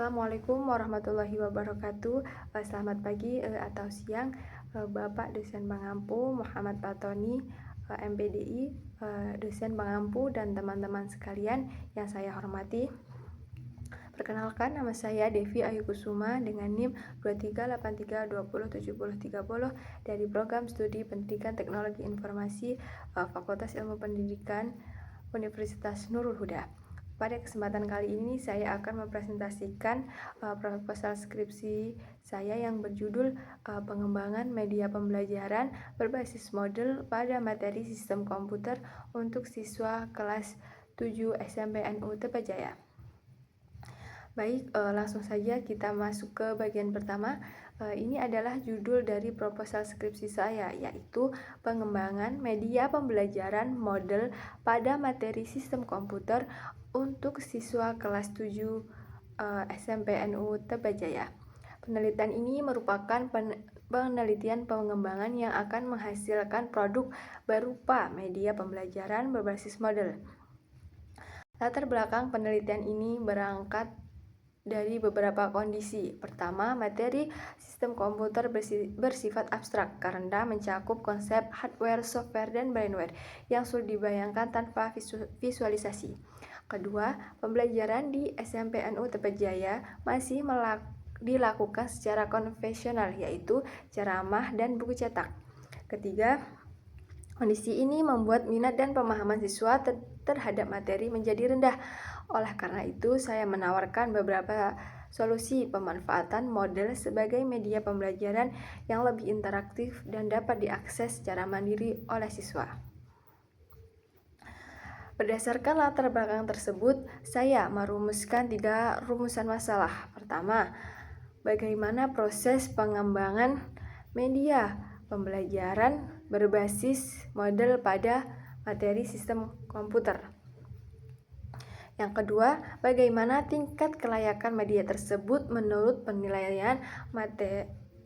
Assalamualaikum warahmatullahi wabarakatuh. Selamat pagi atau siang, Bapak dosen Bangampu Muhammad Patoni, MPDI, dosen Bangampu dan teman-teman sekalian yang saya hormati. Perkenalkan, nama saya Devi Ayu Kusuma dengan NIM 2383207030 dari Program Studi Pendidikan Teknologi Informasi Fakultas Ilmu Pendidikan Universitas Nurul Huda. Pada kesempatan kali ini saya akan mempresentasikan proposal skripsi saya yang berjudul pengembangan media pembelajaran berbasis model pada materi sistem komputer untuk siswa kelas 7 SMP NU Tepajaya. Baik, langsung saja kita masuk ke bagian pertama. Ini adalah judul dari proposal skripsi saya, yaitu pengembangan media pembelajaran model pada materi sistem komputer untuk siswa kelas 7 SMP NU Tepajaya. Penelitian ini merupakan penelitian pengembangan yang akan menghasilkan produk berupa media pembelajaran berbasis model. Latar belakang penelitian ini berangkat dari beberapa kondisi. Pertama, materi sistem komputer bersifat abstrak karena mencakup konsep hardware, software, dan brainware yang sulit dibayangkan tanpa visualisasi. Kedua, pembelajaran di SMP NU Tepajaya masih dilakukan secara konvensional, yaitu ceramah dan buku cetak. Ketiga, kondisi ini membuat minat dan pemahaman siswa terhadap materi menjadi rendah. Oleh karena itu, saya menawarkan beberapa solusi pemanfaatan model sebagai media pembelajaran yang lebih interaktif dan dapat diakses secara mandiri oleh siswa. Berdasarkan latar belakang tersebut, saya merumuskan 3 rumusan masalah. Pertama, bagaimana proses pengembangan media pembelajaran berbasis model pada materi sistem komputer. Yang kedua, bagaimana tingkat kelayakan media tersebut menurut penilaian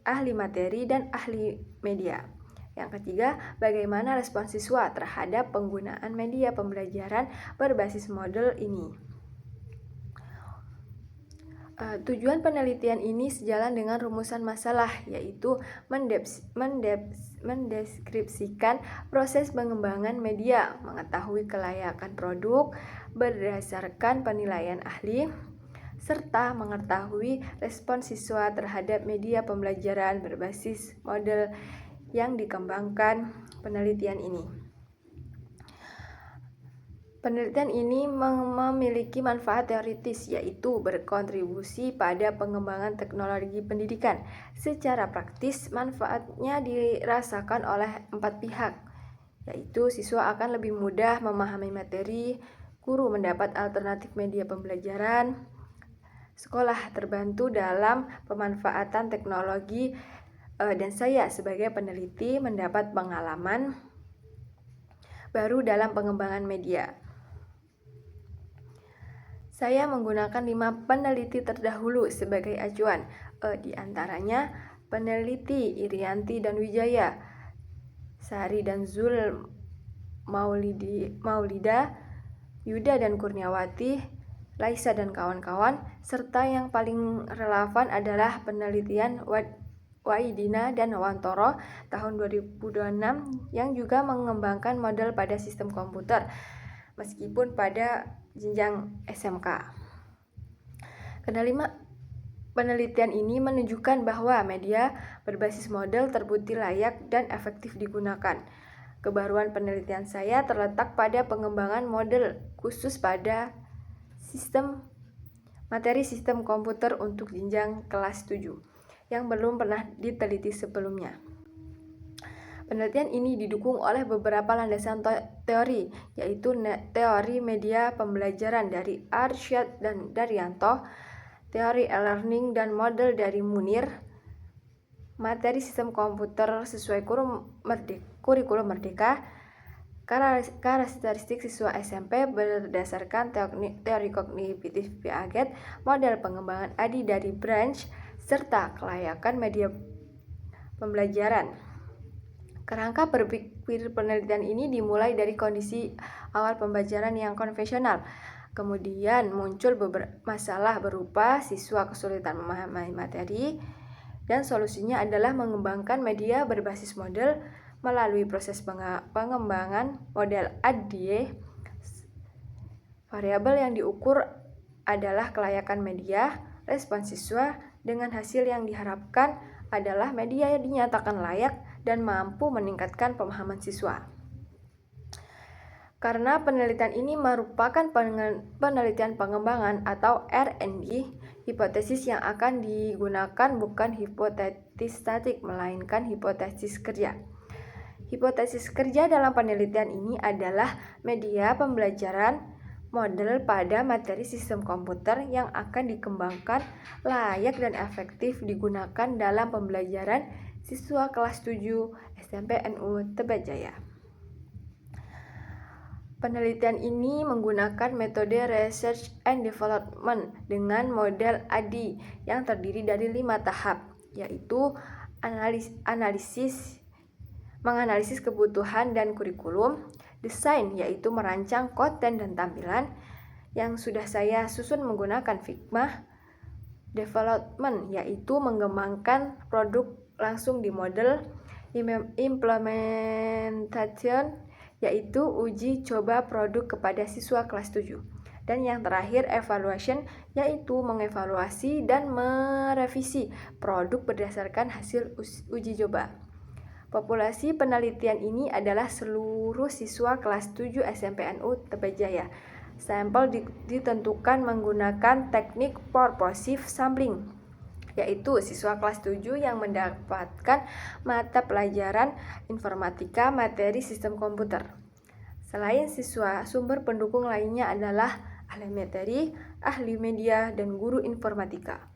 ahli materi dan ahli media. Yang ketiga, bagaimana respons siswa terhadap penggunaan media pembelajaran berbasis model ini. Tujuan penelitian ini sejalan dengan rumusan masalah, yaitu mendeskripsikan proses pengembangan media, mengetahui kelayakan produk berdasarkan penilaian ahli, serta mengetahui respons siswa terhadap media pembelajaran berbasis model yang dikembangkan penelitian ini. Penelitian ini memiliki manfaat teoritis, yaitu berkontribusi pada pengembangan teknologi pendidikan. Secara praktis, manfaatnya dirasakan oleh 4 pihak, yaitu siswa akan lebih mudah memahami materi, guru mendapat alternatif media pembelajaran, sekolah terbantu dalam pemanfaatan teknologi, dan saya sebagai peneliti mendapat pengalaman baru dalam pengembangan media. Saya menggunakan 5 peneliti terdahulu sebagai acuan, di antaranya peneliti Irianti dan Wijaya, Sari dan Zul Maulida, Yuda dan Kurniawati, Laisa dan kawan-kawan, serta yang paling relevan adalah penelitian Waidina dan Wantoro tahun 2006 yang juga mengembangkan model pada sistem komputer, meskipun pada jenjang SMK. Kelima, penelitian ini menunjukkan bahwa media berbasis model terbukti layak dan efektif digunakan. Kebaruan penelitian saya terletak pada pengembangan model khusus pada materi sistem komputer untuk jenjang kelas 7 yang belum pernah diteliti sebelumnya. Penelitian ini didukung oleh beberapa landasan teori, yaitu teori media pembelajaran dari Arsyad dan Daryanto, teori e-learning dan model dari Munir, materi sistem komputer sesuai kurikulum Merdeka, karakteristik siswa SMP berdasarkan teori kognitif Piaget, model pengembangan ADI dari Branch, serta kelayakan media pembelajaran. Kerangka berpikir penelitian ini dimulai dari kondisi awal pembelajaran yang konvensional, Kemudian muncul beberapa masalah berupa siswa kesulitan memahami materi, dan solusinya adalah mengembangkan media berbasis model melalui proses pengembangan model ADDIE. Variabel yang diukur adalah kelayakan media, respons siswa, dengan hasil yang diharapkan adalah media yang dinyatakan layak dan mampu meningkatkan pemahaman siswa. Karena penelitian ini merupakan penelitian pengembangan atau R&D, hipotesis yang akan digunakan bukan hipotesis statik, melainkan hipotesis kerja. Hipotesis kerja dalam penelitian ini adalah media pembelajaran model pada materi sistem komputer yang akan dikembangkan layak dan efektif digunakan dalam pembelajaran siswa kelas 7 SMP NU Tebet Penelitian ini menggunakan metode Research and Development dengan model ADDIE yang terdiri dari 5 tahap, yaitu menganalisis kebutuhan dan kurikulum, desain yaitu merancang konten dan tampilan yang sudah saya susun menggunakan Figma, development yaitu mengembangkan produk langsung di model, implementation yaitu uji coba produk kepada siswa kelas 7. Dan yang terakhir evaluation yaitu mengevaluasi dan merevisi produk berdasarkan hasil uji coba. Populasi penelitian ini adalah seluruh siswa kelas 7 SMP NU Tebet. Sampel ditentukan menggunakan teknik purposive sampling, yaitu siswa kelas 7 yang mendapatkan mata pelajaran informatika materi sistem komputer. Selain siswa, sumber pendukung lainnya adalah ahli materi, ahli media, dan guru informatika.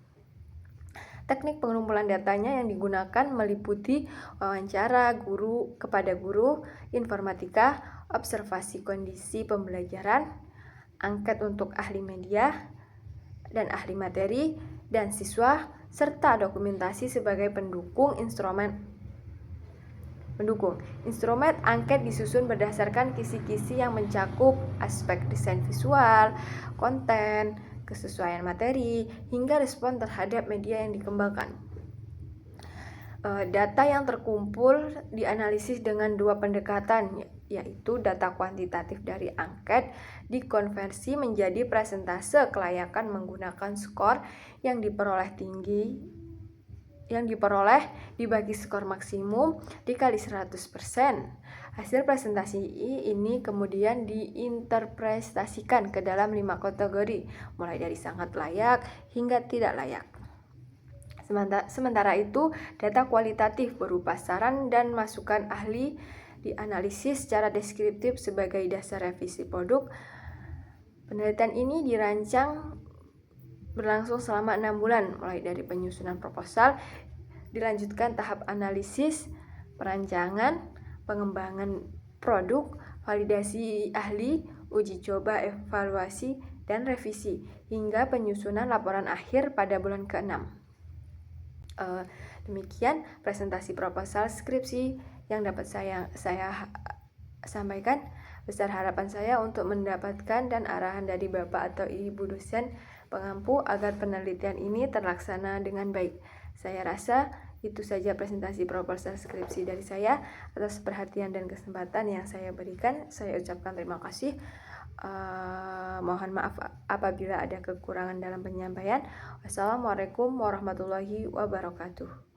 Teknik pengumpulan datanya yang digunakan meliputi wawancara guru kepada guru informatika, observasi kondisi pembelajaran, angket untuk ahli media dan ahli materi, dan siswa, serta dokumentasi sebagai pendukung instrumen. Instrumen angket disusun berdasarkan kisi-kisi yang mencakup aspek desain visual, konten, kesesuaian materi, hingga respon terhadap media yang dikembangkan. Data yang terkumpul dianalisis dengan 2 pendekatan, yaitu data kuantitatif dari angket dikonversi menjadi persentase kelayakan menggunakan skor yang diperoleh dibagi skor maksimum dikali 100%. Hasil presentasi ini kemudian diinterpretasikan ke dalam 5 kategori, mulai dari sangat layak hingga tidak layak. Sementara itu, data kualitatif berupa saran dan masukan ahli dianalisis secara deskriptif sebagai dasar revisi produk. Penelitian ini berlangsung selama 6 bulan, mulai dari penyusunan proposal, dilanjutkan tahap analisis, perancangan, pengembangan produk, validasi ahli, uji coba, evaluasi, dan revisi, hingga penyusunan laporan akhir pada bulan ke-6. Demikian presentasi proposal skripsi yang dapat saya sampaikan. Besar harapan saya untuk mendapatkan dan arahan dari Bapak atau Ibu dosen pengampu agar penelitian ini terlaksana dengan baik. Saya rasa itu saja presentasi proposal skripsi dari saya. Atas perhatian dan kesempatan yang saya berikan, saya ucapkan terima kasih. Mohon maaf apabila ada kekurangan dalam penyampaian. Wassalamualaikum warahmatullahi wabarakatuh.